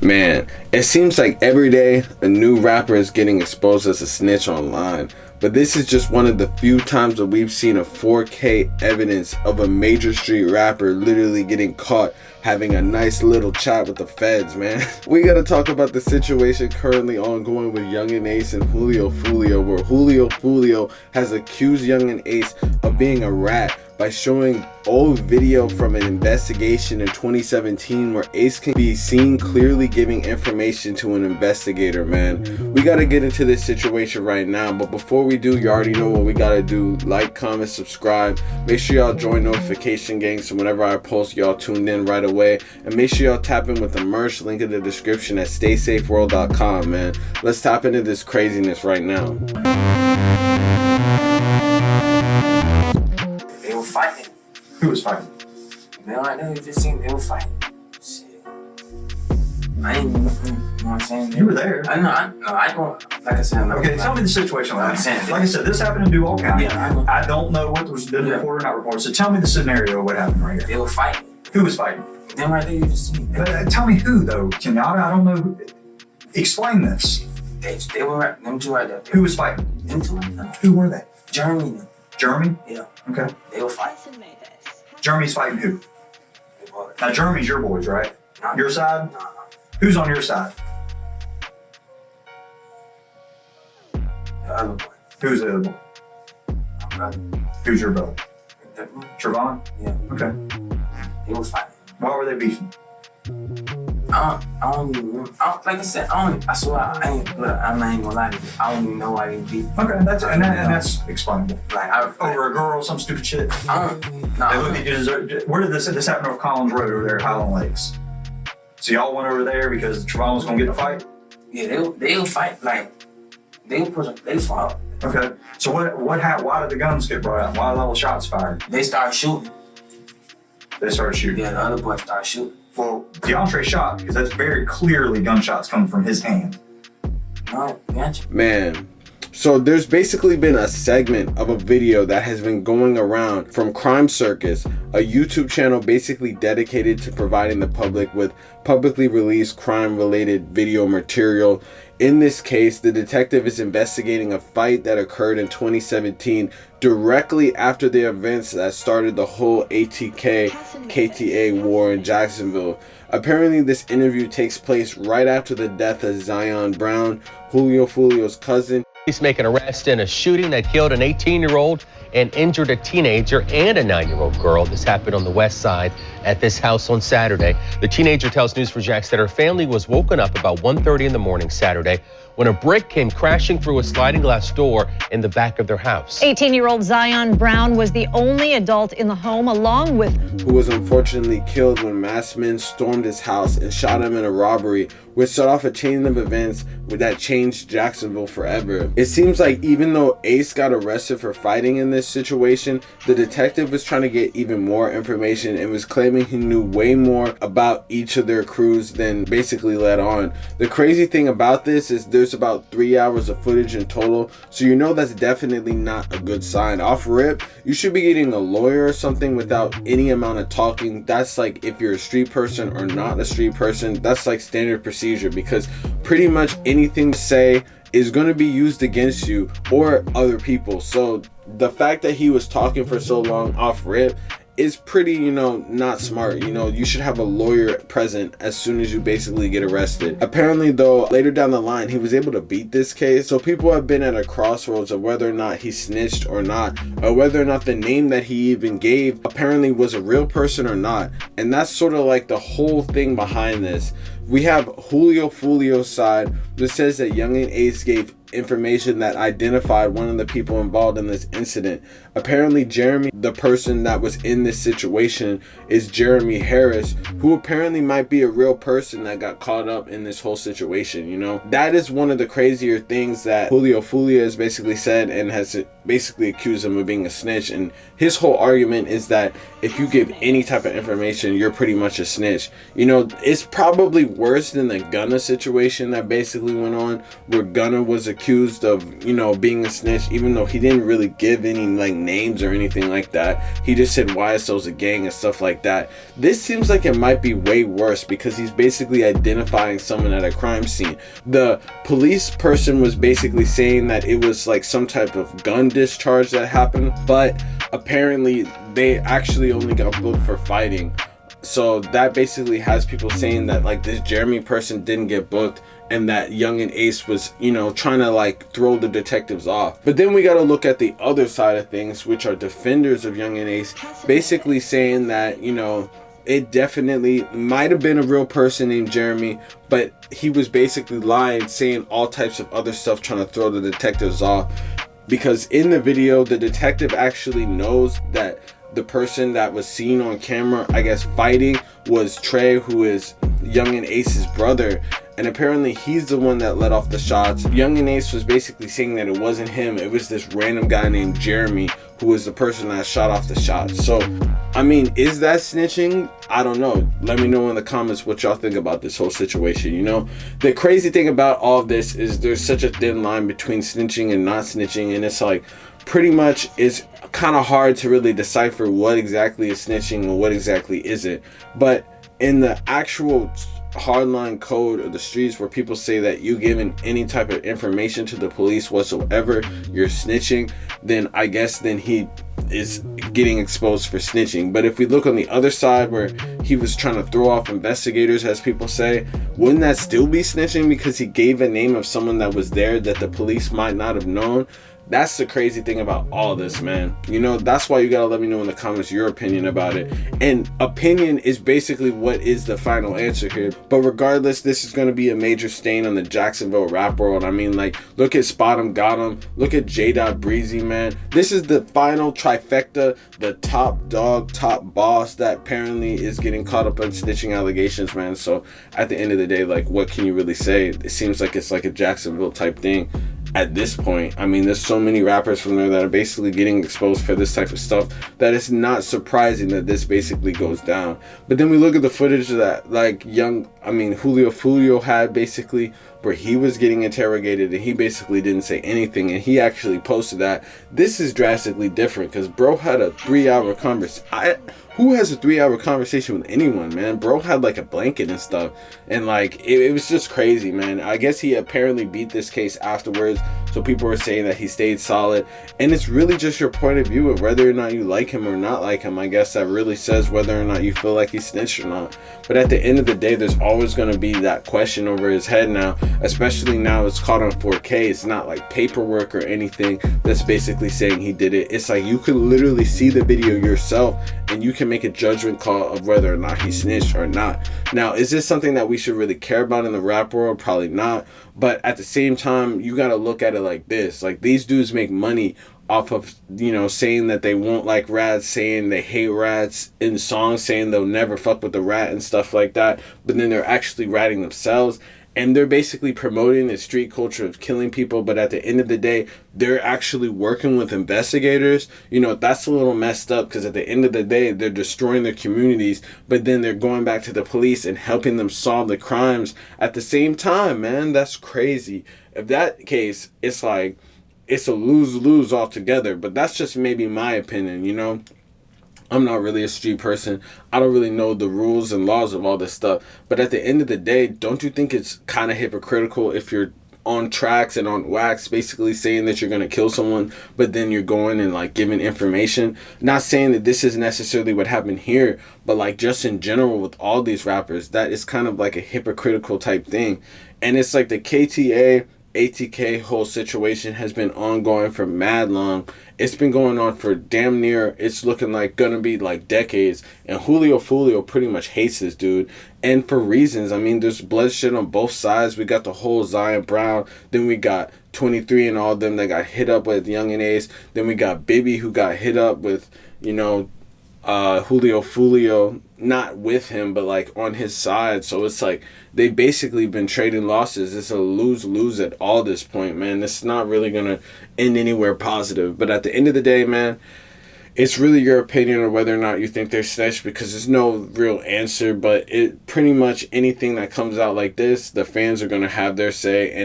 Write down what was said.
Man, it seems like every day a new rapper is getting exposed as a snitch online, but this is just one of the few times that we've seen a 4K evidence of a major street rapper literally getting caught having a nice little chat with the feds, man. We gotta talk about the situation currently ongoing with YUNGEEN Ace and Julio Fulio, where Julio Fulio has accused YUNGEEN Ace of being a rat by showing old video from an investigation in 2017 where Ace can be seen clearly giving information to an investigator, man. We gotta get into this situation right now, but before we do, you already know what we gotta do. Like, comment, subscribe. Make sure y'all join notification gang so whenever I post, y'all tuned in right away. And make sure y'all tap in with the merch, link in the description at staysafeworld.com, man. Let's tap into this craziness right now. They were fighting. Who was fighting? Man, right now, you just seen they were fighting. Shit. I ain't even, you know what I'm saying? You were there. I don't, like I said, I'm not. Okay, tell me the situation. I'm saying. Like I said, this happened in Duval County. Yeah, I don't know what was been reported or not reported. So tell me the scenario of what happened right here. They were fighting. Who was fighting? Them right there, you just seen. Tell me who, though, Kenyatta. I don't know. Explain this. They were right, them two right there. Who was fighting? Them two right there. Who were they? Jeremy. Jeremy? Yeah. Okay. They were fighting. Jeremy's fighting who? Now, Jeremy's your boys, right? No. Your side? No. Who's on your side? The other boy. Who's the other boy? My brother. Who's your brother? That one? Trevon? Yeah. Okay. They was fighting. Why were they beefing? I don't even remember. Like I said, I swear, I'm not even gonna lie to you. I don't even know why they beef. Okay, that's explainable. Like, over a girl, some stupid shit. They look at you. Where did this happen off Collins Road over there at Highland Lakes? So y'all went over there because Trevon was gonna get in a fight? Yeah, they will fight. Like, they fought. Okay. So what happened? Why did the guns get brought out? Why did all the shots fired? They started shooting. They started shooting? Yeah, the other boy started shooting. Well, DeAndre shot because that's very clearly gunshots coming from his hand. No, Man, so there's basically been a segment of a video that has been going around from Crime Circus, a YouTube channel basically dedicated to providing the public with publicly released crime-related video material. In this case, the detective is investigating a fight that occurred in 2017 directly after the events that started the whole ATK-KTA war in Jacksonville. Apparently, this interview takes place right after the death of Zion Brown, Julio Fulio's cousin. Police make an arrest in a shooting that killed an 18-year-old and injured a teenager and a 9-year-old girl. This happened on the west side at this house on Saturday. The teenager tells News4Jax that her family was woken up about 1:30 in the morning Saturday when a brick came crashing through a sliding glass door in the back of their house. 18-year-old Zion Brown was the only adult in the home, along with who was unfortunately killed when masked men stormed his house and shot him in a robbery, which set off a chain of events that changed Jacksonville forever. It seems like even though Ace got arrested for fighting in this situation, the detective was trying to get even more information and was claiming he knew way more about each of their crews than basically let on. The crazy thing about this is there's about 3 hours of footage in total, so you know that's definitely not a good sign. Off rip, you should be getting a lawyer or something without any amount of talking. That's like, if you're a street person or not a street person, that's like standard procedure, because pretty much anything to say is going to be used against you or other people. So the fact that he was talking for so long off rip is pretty, not smart. You should have a lawyer present as soon as you basically get arrested. Apparently though, later down the line, he was able to beat this case. So people have been at a crossroads of whether or not he snitched or not, or whether or not the name that he even gave apparently was a real person or not. And that's sort of like the whole thing behind this. We have Julio Fulio's side that says that YUNGEEN Ace gave information that identified one of the people involved in this incident. Apparently Jeremy, the person that was in this situation, is Jeremy Harris, who apparently might be a real person that got caught up in this whole situation. That is one of the crazier things that Julio Fulio has basically said, and has basically accused him of being a snitch. And his whole argument is that if you give any type of information, you're pretty much a snitch. It's probably worse than the Gunna situation that basically went on, where Gunna was accused of, you know, being a snitch, even though he didn't really give any like names or anything like that. He just said YSL's a gang and stuff like that. This seems like it might be way worse because he's basically identifying someone at a crime scene. The police person was basically saying that it was like some type of gun discharge that happened, but apparently they actually only got booked for fighting. So that basically has people saying that like this Jeremy person didn't get booked and that YUNGEEN Ace was, you know, trying to like throw the detectives off. But then we got to look at the other side of things, which are defenders of YUNGEEN Ace, basically saying that, you know, it definitely might have been a real person named Jeremy, but he was basically lying, saying all types of other stuff, trying to throw the detectives off. Because in the video, the detective actually knows that the person that was seen on camera, I guess, fighting was Trey, who is YUNGEEN Ace's brother. And apparently he's the one that let off the shots. YUNGEEN Ace was basically saying that it wasn't him. It was this random guy named Jeremy, who was the person that shot off the shots. So, I mean, is that snitching? I don't know. Let me know in the comments what y'all think about this whole situation, you know? The crazy thing about all of this is there's such a thin line between snitching and not snitching. And it's like, pretty much it's kind of hard to really decipher what exactly is snitching and what exactly isn't. But in the actual hardline code of the streets, where people say that you giving any type of information to the police whatsoever, you're snitching, then I guess then he is getting exposed for snitching. But if we look on the other side, where he was trying to throw off investigators, as people say, wouldn't that still be snitching because he gave a name of someone that was there that the police might not have known? That's the crazy thing about all this, man. You know, that's why you gotta let me know in the comments your opinion about it. And opinion is basically what is the final answer here. But regardless, this is gonna be a major stain on the Jacksonville rap world. I mean, like, look at Spot 'em, Got 'em. Look at J. Breezy, man. This is the final trifecta, the top dog, top boss that apparently is getting caught up on snitching allegations, man. So at the end of the day, like, what can you really say? It seems like it's like a Jacksonville type thing. At this point, I mean, there's so many rappers from there that are basically getting exposed for this type of stuff that it's not surprising that this basically goes down. But then we look at the footage that like Julio had, basically, where he was getting interrogated and he basically didn't say anything, and he actually posted that. This is drastically different because bro had a 3-hour conversation. Who has a 3-hour conversation with anyone, man? Bro had like a blanket and stuff, and like it was just crazy, man. I guess he apparently beat this case afterwards, so people were saying that he stayed solid. And it's really just your point of view of whether or not you like him or not like him. I guess that really says whether or not you feel like he snitched or not. But at the end of the day, there's always going to be that question over his head now, especially now it's caught on 4K. It's not like paperwork or anything that's basically saying he did it. It's like you could literally see the video yourself and you can make a judgment call of whether or not he snitched or not. Now, is this something that we should really care about in the rap world? Probably not. But at the same time, you got to look at it like this. Like, these dudes make money off of, you know, saying that they won't like rats, saying they hate rats, in songs saying they'll never fuck with the rat and stuff like that. But then they're actually ratting themselves. And they're basically promoting the street culture of killing people, but at the end of the day, they're actually working with investigators. You know, that's a little messed up because at the end of the day, they're destroying their communities, but then they're going back to the police and helping them solve the crimes at the same time, man. That's crazy. If that case, it's like, it's a lose-lose altogether, but that's just maybe my opinion, you know? I'm not really a street person. I don't really know the rules and laws of all this stuff. But at the end of the day, don't you think it's kind of hypocritical if you're on tracks and on wax basically saying that you're going to kill someone, but then you're going and like giving information? Not saying that this is necessarily what happened here, but like just in general with all these rappers, that is kind of like a hypocritical type thing. And it's like the KTA ATK whole situation has been ongoing for mad long. It's been going on for damn near, it's looking like gonna be like decades. And Julio pretty much hates this dude, and for reasons. I mean, there's bloodshed on both sides. We got the whole Zion Brown, then we got 23 and all of them that got hit up with YUNGEEN Ace, then we got Bibby who got hit up with, you know, Julio, not with him, but like on his side. So it's like they basically been trading losses. It's a lose-lose at all this point, man. It's not really gonna end anywhere positive. But at the end of the day, man, it's really your opinion on whether or not you think they're snitched, because there's no real answer. But it pretty much anything that comes out like this, the fans are gonna have their say. And